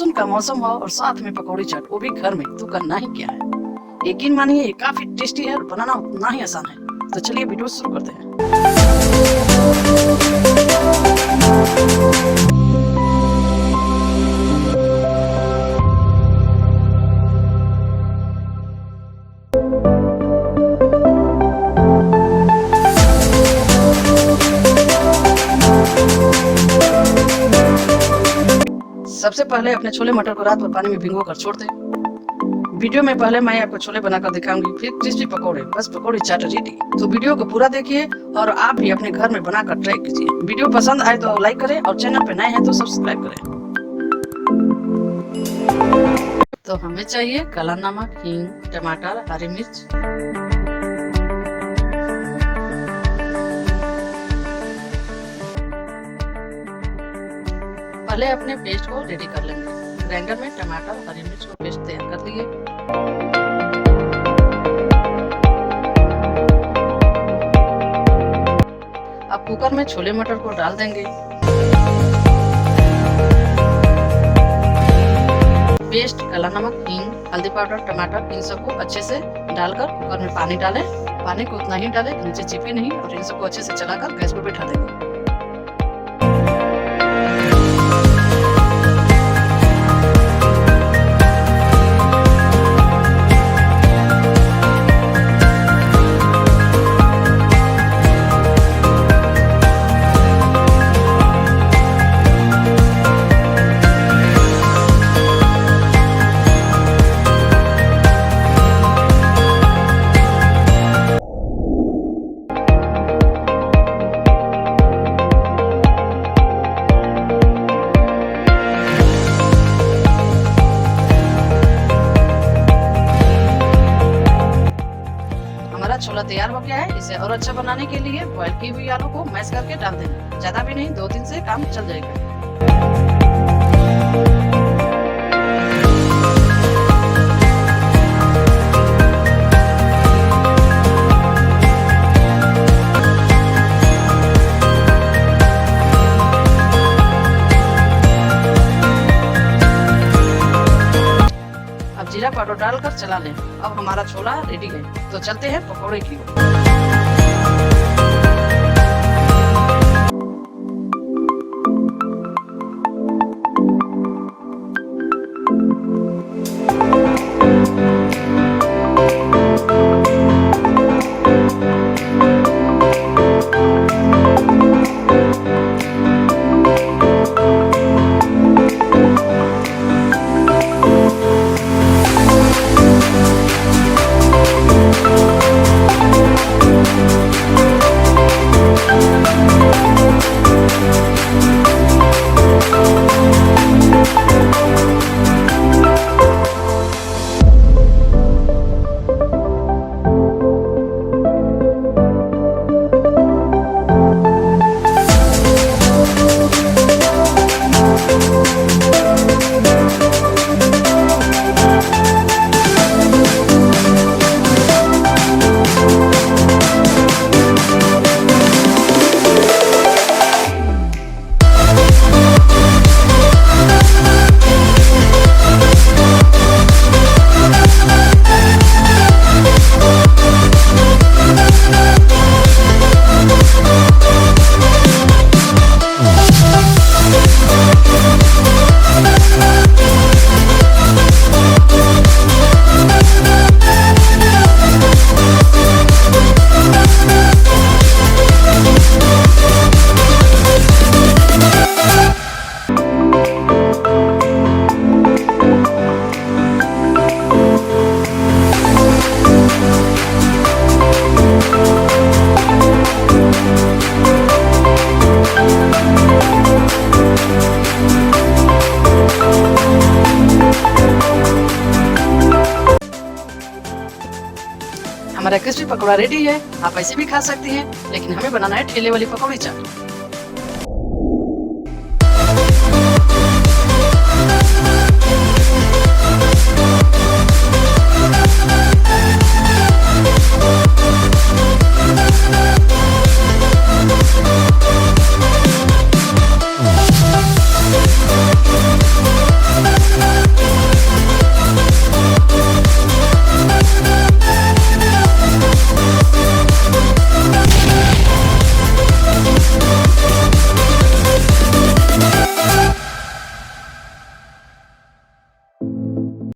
Monsoon का मौसम हो और साथ में पकौड़ी चाट, वो भी घर में, तो करना ही क्या है। यकीन मानिए ये काफी टेस्टी है और बनाना उतना ही आसान है। तो चलिए वीडियो शुरू करते हैं। सबसे पहले अपने छोले मटर को रात भर पानी में भिगो कर छोड़ दें। वीडियो में पहले मैं आपको छोले बनाकर दिखाऊंगी, फिर क्रिस्पी पकौड़े, बस पकौड़ी चाट रेडी। तो वीडियो को पूरा देखिए और आप भी अपने घर में बनाकर ट्राई कीजिए। वीडियो पसंद आए तो लाइक करें और चैनल पे नए हैं तो सब्सक्राइब करें। तो हमें चाहिए काला नमक, हींग, टमाटर, हरी मिर्च। पहले अपने पेस्ट को रेडी कर लेंगे। ग्राइंडर में टमाटर, हरी मिर्च को पेस्ट तैयार कर लिए। अब कुकर में छोले मटर को डाल देंगे। पेस्ट, काला नमक, हींग, हल्दी पाउडर, टमाटर, इन सबको अच्छे से डालकर कुकर में पानी डालें। पानी को उतना ही डालें कि नीचे चिपके नहीं, और इन सबको अच्छे से चलाकर गैस पर बैठा देंगे। छोला तैयार हो गया है। इसे और अच्छा बनाने के लिए बॉयल की हुई आलू को मैश करके डाल देना। ज्यादा भी नहीं, 2-3 से काम चल जाएगा। जीरा पाउडर डालकर चला लें। अब हमारा छोला रेडी है, तो चलते हैं पकौड़े की ओर। हमारा क्रिस्पी पकौड़ा रेडी है। आप ऐसे भी खा सकती हैं, लेकिन हमें बनाना है ठेले वाली पकौड़ी चाट।